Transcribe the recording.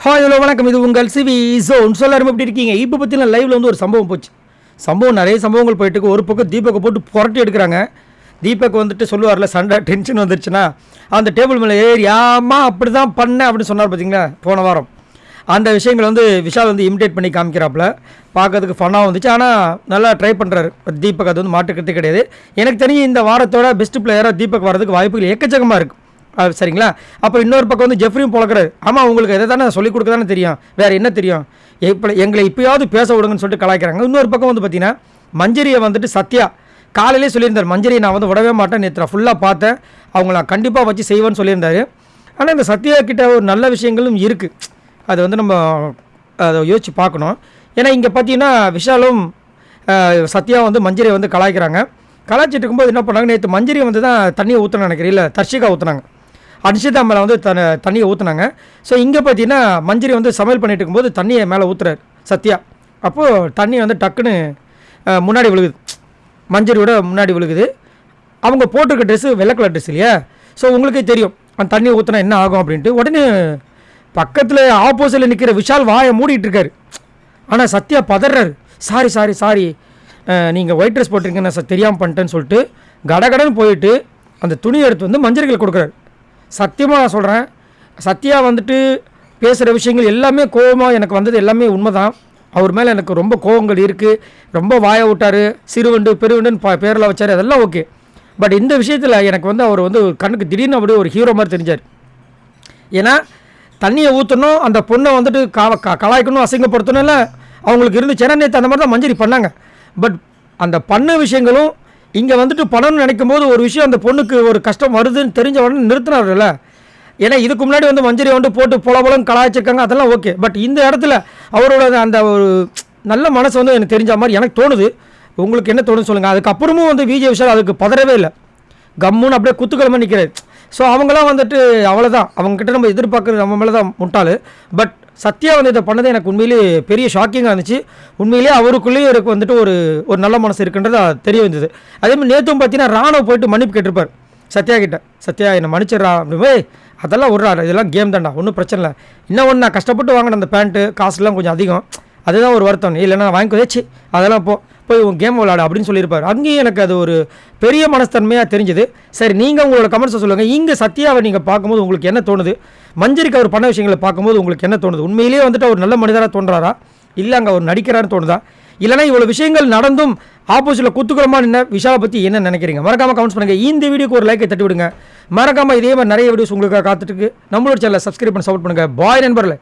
Hi hello வணக்கம். இது உங்கள் சிவி ஜோன். எல்லாரும் எப்படி இருக்கீங்க? இப்போ பற்றின லைவில் வந்து ஒரு சம்பவம் போச்சு. நிறைய சம்பவங்கள் போயிட்டு ஒரு பக்கம் தீபக்கை போட்டு புரட்டி எடுக்கிறாங்க. தீபக் வந்துட்டு சொல்லுவார்ல, சண்டை டென்ஷன் வந்துருச்சுன்னா அந்த டேபிள் மேலே ஏறி ஆமா அப்படி தான் பண்ணேன் அப்படின்னு சொன்னார் பார்த்தீங்களா போன வாரம். அந்த விஷயங்கள் வந்து விஷால் வந்து இமிடேட் பண்ணி காமிக்கிறாப்புல. பார்க்கறதுக்கு ஃபன்னாக வந்துச்சு. ஆனால் நல்லா ட்ரை பண்ணுறாரு தீபக். அது வந்து மாட்டுக்கிறதே கிடையாது. எனக்கு தெரிஞ்சு இந்த வாரத்தோட பெஸ்ட் பிளேயராக தீபக் வரதுக்கு வாய்ப்புகள் எக்கச்சக்கமாக இருக்குது. சரிங்களா? அப்போ இன்னொரு பக்கம் வந்து ஜெஃப்ரியும் பொழக்கிறாரு. ஆமாம், உங்களுக்கு எதை தானே சொல்லிக் கொடுக்க தானே தெரியும், வேறு என்ன தெரியும், எங்களை இப்போயாவது பேச விடுங்கன்னு சொல்லிட்டு கலாய்க்கிறாங்க. இன்னொரு பக்கம் வந்து பார்த்தீங்கன்னா மஞ்சரியை வந்துட்டு சத்யா காலையிலே சொல்லியிருந்தார், மஞ்சரியை நான் வந்து விடவே மாட்டேன், நேற்று ஃபுல்லாக பார்த்தேன், அவங்கள நான் கண்டிப்பாக வச்சு செய்வேன்னு சொல்லியிருந்தார். ஆனால் இந்த சத்யா கிட்ட ஒரு நல்ல விஷயங்களும் இருக்குது. அது வந்து நம்ம அதை யோசித்து பார்க்கணும். ஏன்னா இங்கே பார்த்தீங்கன்னா விஷாலும் சத்யா வந்து மஞ்சரியை வந்து கலாய்க்கிறாங்க. கலாய்ச்சிட்டு இருக்கும்போது என்ன பண்ணாங்க, நேற்று மஞ்சரியை வந்து தான் தண்ணியை ஊற்றினாங்க நினைக்கிறேன், இல்லை தர்ஷிகா ஊற்றுனாங்க, அன்ஷிதா மேலே வந்து தண்ணியை ஊற்றுனாங்க. ஸோ இங்கே பார்த்தீங்கன்னா மஞ்சரி வந்து சமையல் பண்ணிட்டு இருக்கும்போது தண்ணியை மேலே ஊற்றுறாரு சத்யா. அப்போது தண்ணி வந்து டக்குன்னு முன்னாடி விழுகுது, மஞ்சரியோட முன்னாடி விழுகுது. அவங்க போட்டிருக்க ட்ரெஸ்ஸு வெள்ளை கலர் ட்ரெஸ் இல்லையா? ஸோ உங்களுக்கே தெரியும் அந்த தண்ணியை ஊற்றினா என்ன ஆகும் அப்படின்ட்டு. உடனே பக்கத்தில் ஆப்போசிட்டில் நிற்கிற விஷால் வாயை மூடிட்டு இருக்காரு. ஆனால் சத்யா பதறாரு, சாரி சாரி சாரி நீங்கள் ஒயிட் ட்ரெஸ் போட்டிருக்கீங்க, நான் தெரியாமல் பண்ணிட்டேன்னு சொல்லிட்டு கடகடன்னு போயிட்டு அந்த துணியை எடுத்து வந்து மஞ்சரிகளை கொடுக்குறாரு. சத்தியமாக நான் சொல்கிறேன், சத்யா வந்துட்டு பேசுகிற விஷயங்கள் எல்லாமே கோபமாக எனக்கு வந்தது எல்லாமே உண்மை தான். அவர் மேலே எனக்கு ரொம்ப கோபங்கள் இருக்குது. ரொம்ப வாயை விட்டார், சிறுவண்டு பெருவண்டுன்னு பேரில் வச்சார், அதெல்லாம் ஓகே. பட் இந்த விஷயத்தில் எனக்கு வந்து அவர் வந்து கண்ணுக்கு திடீர்னு அப்படியே ஒரு ஹீரோ மாதிரி தெரிஞ்சார். ஏன்னா தண்ணியை ஊற்றணும், அந்த பொண்ணை வந்துட்டு கலாய்க்கணும், அசிங்கப்படுத்தணும், இல்லை அவங்களுக்கு இருந்து நேற்று அந்த மாதிரி தான் மஞ்சரி பண்ணாங்க. பட் அந்த பண்ண விஷயங்களும் இங்கே வந்துட்டு பணம்னு நினைக்கும் போது ஒரு விஷயம் அந்த பொண்ணுக்கு ஒரு கஷ்டம் வருதுன்னு தெரிஞ்ச உடனே நிறுத்தினார்ல. ஏன்னா இதுக்கு முன்னாடி வந்து மஞ்சரி வந்து போட்டு பொலபலம் கலாய்ச்சிருக்காங்க, அதெல்லாம் ஓகே. பட் இந்த இடத்துல அவரோட அந்த ஒரு நல்ல மனசு வந்து எனக்கு தெரிஞ்ச மாதிரி எனக்கு தோணுது. உங்களுக்கு என்ன தோணுன்னு சொல்லுங்கள். அதுக்கப்புறமும் வந்து விஜய் விஷால் அதுக்கு பதறவே இல்லை, கம்முன்னு அப்படியே குத்துக்கிழமை நிற்கிறாரு. ஸோ அவங்களாம் வந்துட்டு அவ்வளோதான், அவங்கக்கிட்ட நம்ம எதிர்பார்க்குறது நம்ம மேலே தான் முட்டாள். பட் சத்யா வந்து இதை பண்ணது எனக்கு உண்மையிலே பெரிய ஷாக்கிங்காக இருந்துச்சு. உண்மையிலே அவருக்குள்ளேயே எனக்கு வந்துட்டு ஒரு நல்ல மனசு இருக்குன்றது தெரிய வந்தது. அதேமாதிரி நேற்றும் பார்த்தீங்கன்னா ராணுவ போயிட்டு மன்னிப்பு கேட்டிருப்பார் சத்யா கிட்ட. சத்யா என்னை மன்னிச்சிடறா அப்படி, அதெல்லாம் விட்றாரு, இதெல்லாம் கேம் தான்டா, ஒன்றும் பிரச்சனை இல்லை. இன்னும் ஒன்று, நான் கஷ்டப்பட்டு வாங்கின அந்த பேண்ட்டு காசுலாம் கொஞ்சம் அதிகம், அதுதான் ஒரு வருத்தம், இல்லைன்னா வாங்கிக்கோதேச்சு, அதெல்லாம் போய் உன் கேம் விளாடு அப்படின்னு சொல்லியிருப்பார். அங்கேயும் எனக்கு அது ஒரு பெரிய மனஸ்தன்மையாக தெரிஞ்சுது. சரி, நீங்கள் உங்களோட கமெண்ட்ஸை சொல்லுங்கள். இங்கே சத்யாவை நீங்கள் பார்க்கும்போது உங்களுக்கு என்ன தோணுது? மஞ்சரிக்கு அவர் பண்ண விஷயங்களை பார்க்கும்போது உங்களுக்கு என்ன தோணுது? உண்மையிலேயே வந்துட்டு அவர் நல்ல மனிதராக தோன்றாரா, இல்லை அங்கே அவர் நடிக்கிறான்னு தோணுதா, இல்லைனா இவ்வளோ விஷயங்கள் நடந்தும் ஆப்போசிட்டில் குத்துக்குறமா நின்ன விஷாலை பற்றி என்ன நினைக்கிறீங்க? மறக்காமல் கமெண்ட்ஸ் பண்ணுங்கள். இந்த வீடியோக்கு ஒரு லைக்கை தட்டி விடுங்க. மறக்காமல் இதே மாதிரி நிறைய வீடியோஸ் உங்களுக்காக காத்துட்டு நம்மளோட சேனலை சப்ஸ்கிரைப் பண்ணி சப்போர்ட் பண்ணுங்கள். பாய் நண்பர்களே.